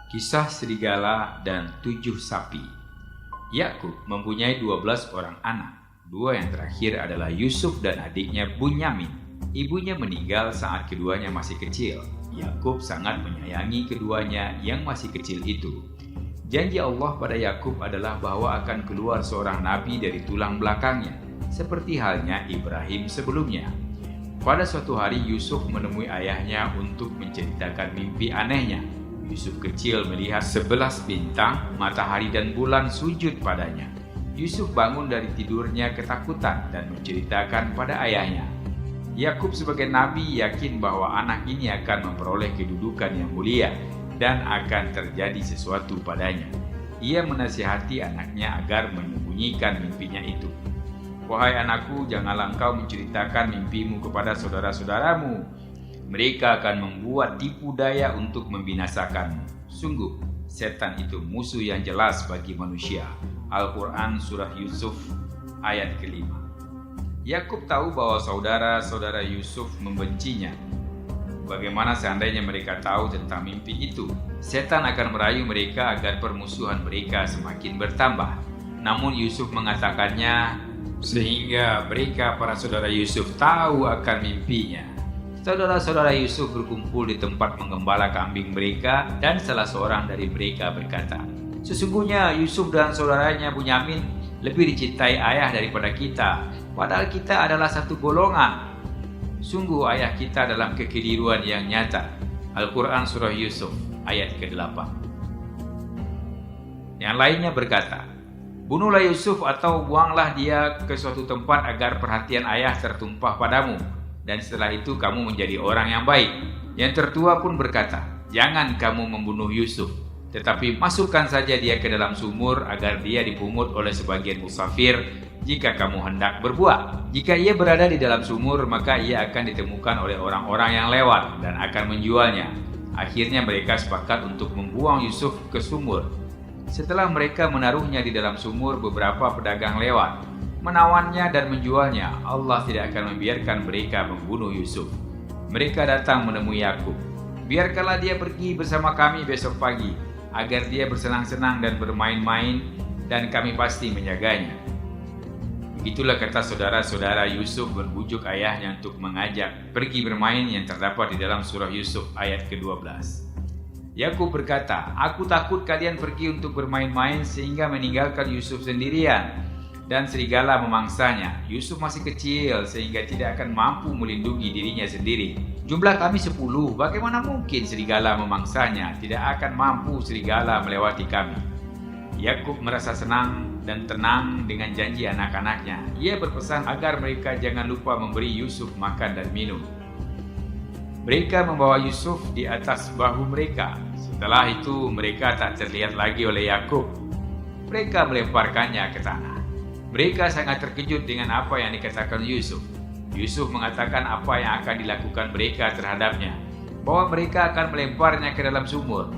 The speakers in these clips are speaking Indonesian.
Kisah serigala dan 7 sapi. Yakub mempunyai 12 orang anak. 2 yang terakhir adalah Yusuf dan adiknya Bunyamin. Ibunya meninggal saat keduanya masih kecil. Yakub sangat menyayangi keduanya yang masih kecil itu. Janji Allah pada Yakub adalah bahwa akan keluar seorang nabi dari tulang belakangnya, seperti halnya Ibrahim sebelumnya. Pada suatu hari Yusuf menemui ayahnya untuk menceritakan mimpi anehnya. Yusuf kecil melihat 11 bintang, matahari dan bulan sujud padanya. Yusuf bangun dari tidurnya ketakutan dan menceritakan pada ayahnya. Yakub sebagai nabi yakin bahwa anak ini akan memperoleh kedudukan yang mulia dan akan terjadi sesuatu padanya. Ia menasihati anaknya agar menyembunyikan mimpinya itu. "Wahai anakku, janganlah engkau menceritakan mimpimu kepada saudara-saudaramu. Mereka akan membuat tipu daya untuk membinasakanmu. Sungguh, setan itu musuh yang jelas bagi manusia." Al-Quran Surah Yusuf ayat ke-5. Yakub tahu bahwa saudara-saudara Yusuf membencinya. Bagaimana seandainya mereka tahu tentang mimpi itu? Setan akan merayu mereka agar permusuhan mereka semakin bertambah. Namun Yusuf mengatakannya sehingga mereka, para saudara Yusuf, tahu akan mimpinya. Saudara-saudara Yusuf berkumpul di tempat menggembala kambing mereka, dan salah seorang dari mereka berkata, "Sesungguhnya Yusuf dan saudaranya Bunyamin lebih dicintai ayah daripada kita, padahal kita adalah satu golongan. Sungguh ayah kita dalam kekeliruan yang nyata." Al-Quran Surah Yusuf ayat ke-8. Yang lainnya berkata, "Bunuhlah Yusuf atau buanglah dia ke suatu tempat agar perhatian ayah tertumpah padamu, dan setelah itu kamu menjadi orang yang baik." Yang tertua pun berkata, "Jangan kamu membunuh Yusuf, tetapi masukkan saja dia ke dalam sumur agar dia dipungut oleh sebagian musafir jika kamu hendak berbuat. Jika ia berada di dalam sumur, maka ia akan ditemukan oleh orang-orang yang lewat dan akan menjualnya." Akhirnya mereka sepakat untuk membuang Yusuf ke sumur. Setelah mereka menaruhnya di dalam sumur, beberapa pedagang lewat, menawannya dan menjualnya. Allah tidak akan membiarkan mereka membunuh Yusuf. Mereka datang menemui Yakub. "Biarkanlah dia pergi bersama kami besok pagi, agar dia bersenang-senang dan bermain-main, dan kami pasti menjaganya." Itulah kata saudara-saudara Yusuf berbujuk ayahnya untuk mengajak pergi bermain yang terdapat di dalam surah Yusuf ayat ke-12. Yakub berkata, "Aku takut kalian pergi untuk bermain-main sehingga meninggalkan Yusuf sendirian, dan serigala memangsanya. Yusuf masih kecil sehingga tidak akan mampu melindungi dirinya sendiri. Jumlah kami 10, bagaimana mungkin serigala memangsanya? Tidak akan mampu serigala melewati kami." Yakub merasa senang dan tenang dengan janji anak-anaknya. Ia berpesan agar mereka jangan lupa memberi Yusuf makan dan minum. Mereka membawa Yusuf di atas bahu mereka. Setelah itu mereka tak terlihat lagi oleh Yakub. Mereka melemparkannya ke tanah. Mereka sangat terkejut dengan apa yang dikatakan Yusuf. Yusuf mengatakan apa yang akan dilakukan mereka terhadapnya, bahwa mereka akan melemparnya ke dalam sumur.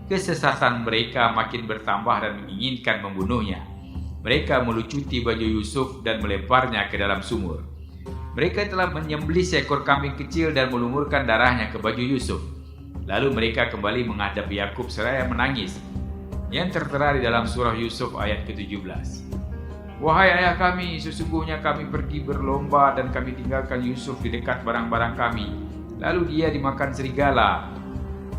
Kesesatan mereka makin bertambah dan menginginkan membunuhnya. Mereka melucuti baju Yusuf dan melemparnya ke dalam sumur. Mereka telah menyembelih seekor kambing kecil dan melumurkan darahnya ke baju Yusuf. Lalu mereka kembali menghadap Yakub seraya menangis, yang tertera di dalam surah Yusuf ayat ke-17. "Wahai ayah kami, sesungguhnya kami pergi berlomba dan kami tinggalkan Yusuf di dekat barang-barang kami. Lalu dia dimakan serigala.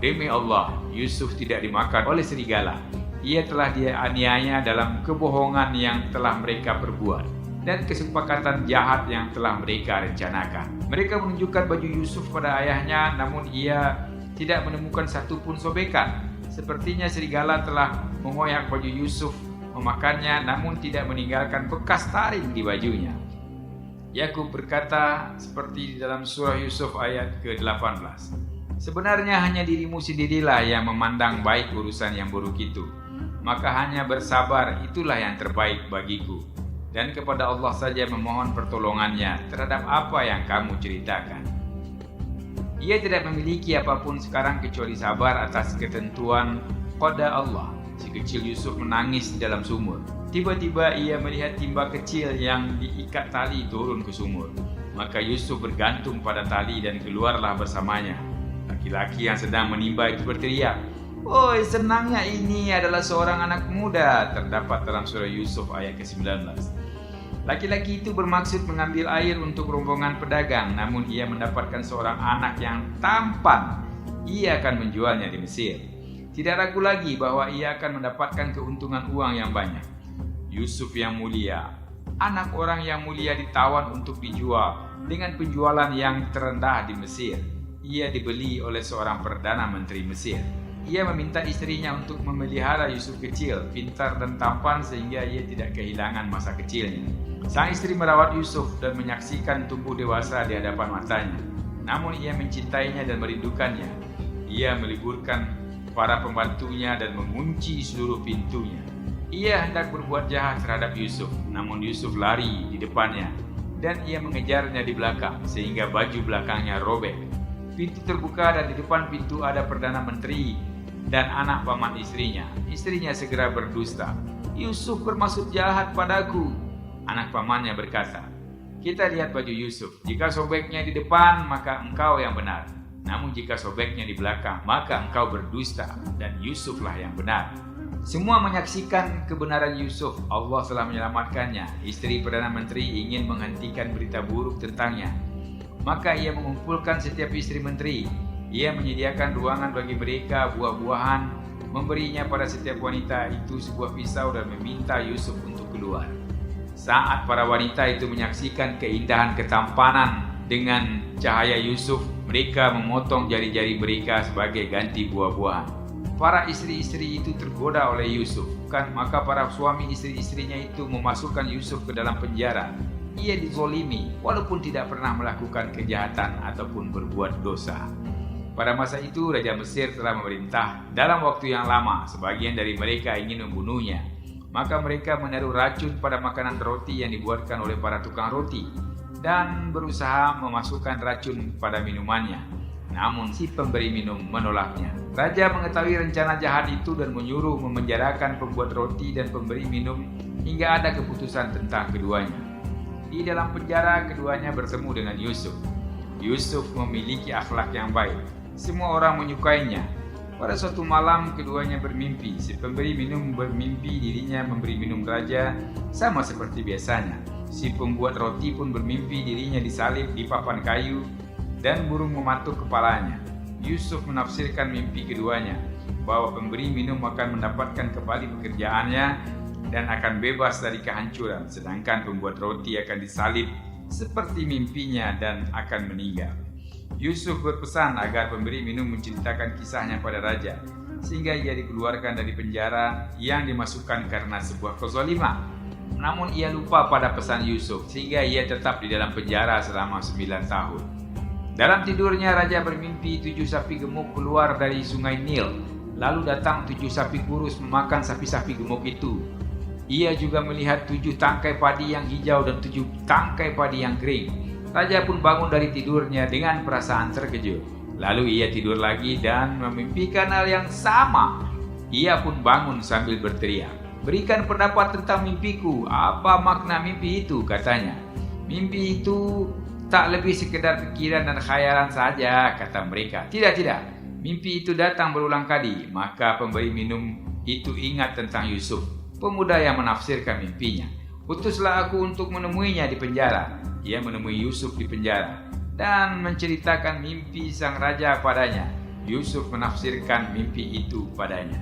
Demi Allah, Yusuf tidak dimakan oleh serigala. Ia telah dianiaya dalam kebohongan yang telah mereka perbuat dan kesepakatan jahat yang telah mereka rencanakan." Mereka menunjukkan baju Yusuf pada ayahnya, namun ia tidak menemukan satupun sobekan. Sepertinya serigala telah mengoyak baju Yusuf, memakannya, namun tidak meninggalkan bekas taring di bajunya. Yakub berkata seperti di dalam surah Yusuf ayat ke-18, "Sebenarnya hanya dirimu sendirilah yang memandang baik urusan yang buruk itu. Maka hanya bersabar, itulah yang terbaik bagiku. Dan kepada Allah saja memohon pertolongannya terhadap apa yang kamu ceritakan." Ia tidak memiliki apapun sekarang kecuali sabar atas ketentuan qada Allah. Si kecil Yusuf menangis di dalam sumur. Tiba-tiba ia melihat timba kecil yang diikat tali turun ke sumur. Maka Yusuf bergantung pada tali dan keluarlah bersamanya. Laki-laki yang sedang menimba itu berteriak, "Oh, senangnya ini adalah seorang anak muda," terdapat dalam surah Yusuf ayat ke-19. Laki-laki itu bermaksud mengambil air untuk rombongan pedagang, namun ia mendapatkan seorang anak yang tampan. Ia akan menjualnya di Mesir. Tidak ragu lagi bahwa ia akan mendapatkan keuntungan uang yang banyak. Yusuf yang mulia, anak orang yang mulia, ditawan untuk dijual dengan penjualan yang terendah di Mesir. Ia dibeli oleh seorang perdana menteri Mesir. Ia meminta istrinya untuk memelihara Yusuf kecil, pintar dan tampan sehingga ia tidak kehilangan masa kecilnya. Sang istri merawat Yusuf dan menyaksikan tumbuh dewasa di hadapan matanya. Namun ia mencintainya dan merindukannya. Ia meliburkan para pembantunya dan mengunci seluruh pintunya. Ia hendak berbuat jahat terhadap Yusuf, namun Yusuf lari di depannya dan ia mengejarnya di belakang sehingga baju belakangnya robek. Pintu terbuka dan di depan pintu ada perdana menteri dan anak paman istrinya. Istrinya segera berdusta. "Yusuf bermaksud jahat padaku." Anak pamannya berkata, "Kita lihat baju Yusuf. Jika sobeknya di depan, maka engkau yang benar. Namun jika sobeknya di belakang, maka engkau berdusta dan Yusuflah yang benar." Semua menyaksikan kebenaran Yusuf. Allah telah menyelamatkannya. Istri Perdana Menteri ingin menghentikan berita buruk tentangnya. Maka ia mengumpulkan setiap istri menteri. Ia menyediakan ruangan bagi mereka, buah-buahan, memberinya pada setiap wanita itu sebuah pisau dan meminta Yusuf untuk keluar. Saat para wanita itu menyaksikan keindahan ketampanan dengan cahaya Yusuf, mereka memotong jari-jari mereka sebagai ganti buah-buahan. Para istri-istri itu tergoda oleh Yusuf, maka para suami istri-istrinya itu memasukkan Yusuf ke dalam penjara. Ia dizolimi walaupun tidak pernah melakukan kejahatan ataupun berbuat dosa. Pada masa itu Raja Mesir telah memerintah dalam waktu yang lama. Sebagian dari mereka ingin membunuhnya. Maka mereka menaruh racun pada makanan roti yang dibuatkan oleh para tukang roti dan berusaha memasukkan racun pada minumannya. Namun si pemberi minum menolaknya. Raja mengetahui rencana jahat itu dan menyuruh memenjarakan pembuat roti dan pemberi minum hingga ada keputusan tentang keduanya. Di dalam penjara keduanya bertemu dengan Yusuf. Yusuf memiliki akhlak yang baik. Semua orang menyukainya. Pada suatu malam keduanya bermimpi. Si pemberi minum bermimpi dirinya memberi minum raja sama seperti biasanya. Si pembuat roti pun bermimpi dirinya disalib di papan kayu dan burung mematuk kepalanya. Yusuf menafsirkan mimpi keduanya bahwa pemberi minum akan mendapatkan kembali pekerjaannya dan akan bebas dari kehancuran, sedangkan pembuat roti akan disalib seperti mimpinya dan akan meninggal. Yusuf berpesan agar pemberi minum menceritakan kisahnya pada raja, sehingga ia dikeluarkan dari penjara yang dimasukkan karena sebuah kezaliman. Namun ia lupa pada pesan Yusuf, sehingga ia tetap di dalam penjara selama 9 tahun. Dalam tidurnya raja bermimpi 7 sapi gemuk keluar dari sungai Nil. Lalu datang 7 sapi kurus memakan sapi-sapi gemuk itu. Ia juga melihat 7 tangkai padi yang hijau dan 7 tangkai padi yang kering. Raja pun bangun dari tidurnya dengan perasaan terkejut. Lalu ia tidur lagi dan memimpikan hal yang sama. Ia pun bangun sambil berteriak, "Berikan pendapat tentang mimpiku. Apa makna mimpi itu?" katanya. "Mimpi itu tak lebih sekedar pikiran dan khayalan saja," kata mereka. "Tidak. Mimpi itu datang berulang kali." Maka pemberi minum itu ingat tentang Yusuf, pemuda yang menafsirkan mimpinya. "Utuslah aku untuk menemuinya di penjara." Ia menemui Yusuf di penjara dan menceritakan mimpi sang raja padanya. Yusuf menafsirkan mimpi itu padanya.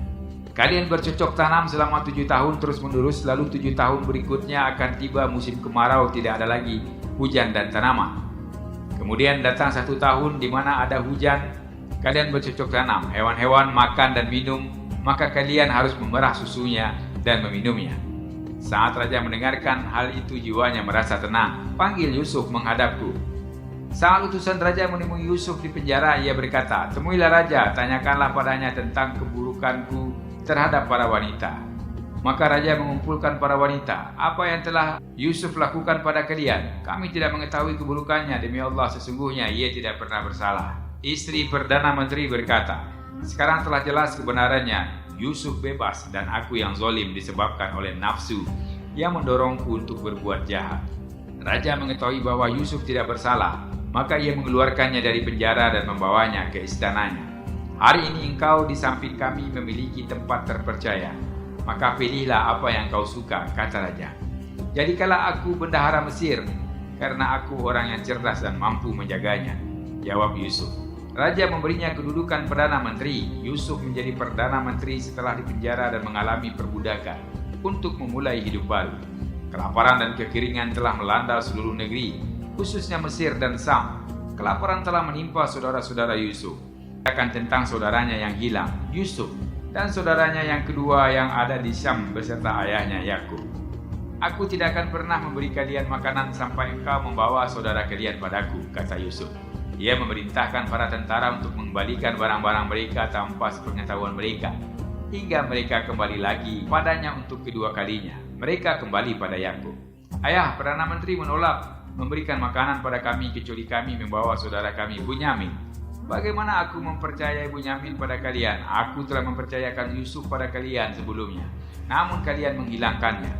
"Kalian bercocok tanam selama 7 tahun terus-menerus, lalu 7 tahun berikutnya akan tiba musim kemarau, tidak ada lagi hujan dan tanaman. Kemudian datang 1 tahun di mana ada hujan. Kalian bercocok tanam, hewan-hewan makan dan minum, maka kalian harus memerah susunya dan meminumnya." Saat raja mendengarkan hal itu, jiwanya merasa tenang. "Panggil Yusuf menghadapku." Saat utusan raja menemui Yusuf di penjara, ia berkata, "Temuilah raja, tanyakanlah padanya tentang keburukanku terhadap para wanita." Maka raja mengumpulkan para wanita. "Apa yang telah Yusuf lakukan pada kalian? Kami tidak mengetahui keburukannya. Demi Allah, sesungguhnya ia tidak pernah bersalah." Istri Perdana Menteri berkata, "Sekarang telah jelas kebenarannya. Yusuf bebas dan aku yang zalim disebabkan oleh nafsu yang mendorongku untuk berbuat jahat." Raja mengetahui bahwa Yusuf tidak bersalah, maka ia mengeluarkannya dari penjara dan membawanya ke istananya. Hari ini engkau di samping kami memiliki tempat terpercaya. Maka pilihlah apa yang kau suka, kata raja. Jadikanlah aku bendahara Mesir, karena aku orang yang cerdas dan mampu menjaganya, jawab Yusuf. Raja memberinya kedudukan Perdana Menteri. Yusuf menjadi Perdana Menteri setelah dipenjara dan mengalami perbudakan untuk memulai hidup baru. Kelaparan dan kekeringan telah melanda seluruh negeri, khususnya Mesir dan Sam. Kelaparan telah menimpa saudara-saudara Yusuf. Akan tentang saudaranya yang hilang, Yusuf, dan saudaranya yang kedua yang ada di Syam beserta ayahnya Yakub. Aku tidak akan pernah memberi kalian makanan sampai engkau membawa saudara kalian padaku, kata Yusuf. Ia memerintahkan para tentara untuk mengembalikan barang-barang mereka tanpa sepengetahuan mereka, hingga mereka kembali lagi padanya untuk kedua kalinya. Mereka kembali pada Yakub. Ayah, Perdana Menteri menolak memberikan makanan pada kami kecuali kami membawa saudara kami Bunyamin. Bagaimana aku mempercayai Bunyamin pada kalian? Aku telah mempercayakan Yusuf pada kalian sebelumnya, namun kalian menghilangkannya.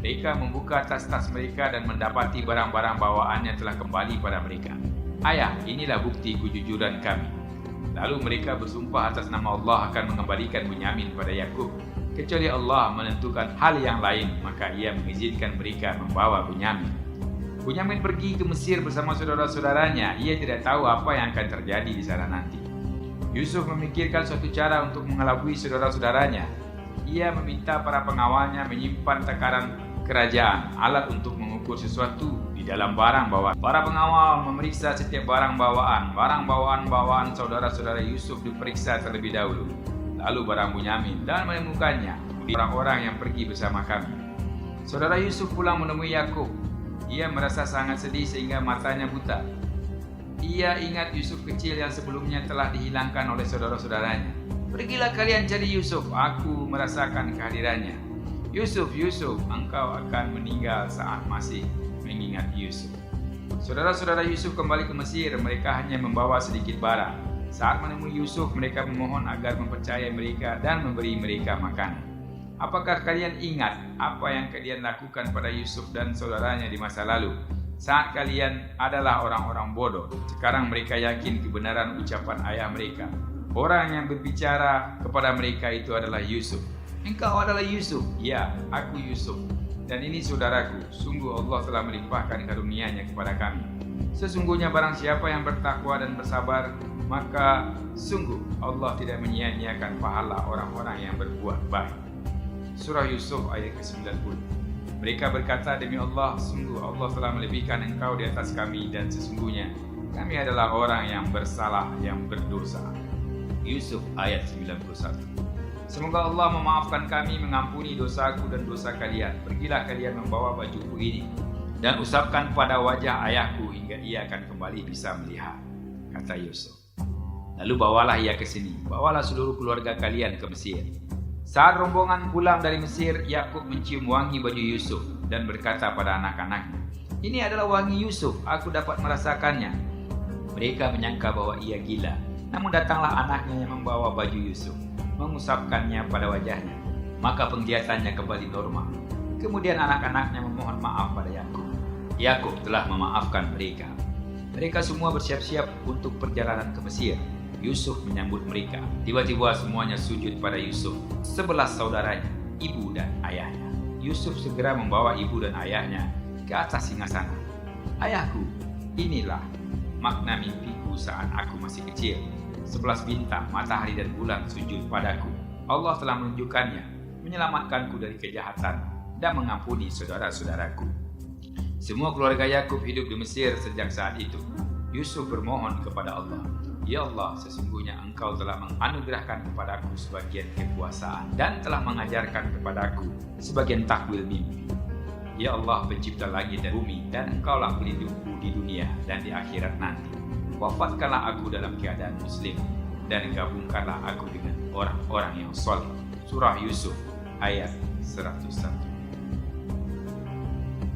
Mereka membuka tas-tas mereka dan mendapati barang-barang bawaannya telah kembali pada mereka. Ayah, inilah bukti kejujuran kami. Lalu mereka bersumpah atas nama Allah akan mengembalikan Bunyamin pada Yakub. Kecuali Allah menentukan hal yang lain, maka ia mengizinkan mereka membawa Bunyamin. Bunyamin pergi ke Mesir bersama saudara-saudaranya. Ia tidak tahu apa yang akan terjadi di sana nanti. Yusuf memikirkan suatu cara untuk mengelabui saudara-saudaranya. Ia meminta para pengawalnya menyimpan takaran kerajaan, alat untuk mengukur sesuatu di dalam barang bawaan. Para pengawal memeriksa setiap barang bawaan. Barang bawaan saudara-saudara Yusuf diperiksa terlebih dahulu. Lalu barang Bunyamin, dan menemukannya orang-orang yang pergi bersama kami. Saudara Yusuf pulang menemui Yakub. Ia merasa sangat sedih sehingga matanya buta. Ia ingat Yusuf kecil yang sebelumnya telah dihilangkan oleh saudara-saudaranya. Pergilah kalian cari Yusuf, aku merasakan kehadirannya. Yusuf, Yusuf, engkau akan meninggal saat masih mengingat Yusuf. Saudara-saudara Yusuf kembali ke Mesir, mereka hanya membawa sedikit barang. Saat menemui Yusuf, mereka memohon agar mempercayai mereka dan memberi mereka makanan. Apakah kalian ingat apa yang kalian lakukan pada Yusuf dan saudaranya di masa lalu? Saat kalian adalah orang-orang bodoh, sekarang mereka yakin kebenaran ucapan ayah mereka. Orang yang berbicara kepada mereka itu adalah Yusuf. Engkau adalah Yusuf? Ya, aku Yusuf. Dan ini saudaraku. Sungguh Allah telah melimpahkan karunia-Nya kepada kami. Sesungguhnya barang siapa yang bertakwa dan bersabar, maka sungguh Allah tidak menyia-nyiakan pahala orang-orang yang berbuat baik. Surah Yusuf ayat ke-90. Mereka berkata, demi Allah, sungguh Allah telah melebihkan engkau di atas kami dan sesungguhnya kami adalah orang yang bersalah, yang berdosa. Yusuf ayat 91. Semoga Allah memaafkan kami, mengampuni dosaku dan dosa kalian. Pergilah kalian membawa bajuku ini dan usapkan pada wajah ayahku hingga ia akan kembali bisa melihat, kata Yusuf. Lalu bawalah ia ke sini, bawalah seluruh keluarga kalian ke Mesir. Saat rombongan pulang dari Mesir, Yakub mencium wangi baju Yusuf dan berkata pada anak-anaknya, ini adalah wangi Yusuf, aku dapat merasakannya. Mereka menyangka bahwa ia gila, namun datanglah anaknya yang membawa baju Yusuf, mengusapkannya pada wajahnya, maka penglihatannya kembali normal. Kemudian anak-anaknya memohon maaf pada Yakub. Yakub telah memaafkan mereka. Mereka semua bersiap-siap untuk perjalanan ke Mesir. Yusuf menyambut mereka. Tiba-tiba semuanya sujud pada Yusuf, 11 saudaranya, ibu dan ayahnya. Yusuf segera membawa ibu dan ayahnya ke atas singgasana. Ayahku, inilah makna mimpiku saat aku masih kecil. 11 bintang, matahari dan bulan sujud padaku. Allah telah menunjukkannya, menyelamatkanku dari kejahatan dan mengampuni saudara-saudaraku. Semua keluarga Yakub hidup di Mesir sejak saat itu. Yusuf bermohon kepada Allah, ya Allah, sesungguhnya engkau telah menganugerahkan kepadaku sebagian kekuasaan dan telah mengajarkan kepadaku sebagian takwil mimpi. Ya Allah, pencipta langit dan bumi, dan engkaulah pelindungku di dunia dan di akhirat nanti. Wafatkanlah aku dalam keadaan muslim dan gabungkanlah aku dengan orang-orang yang soleh. Surah Yusuf ayat 101.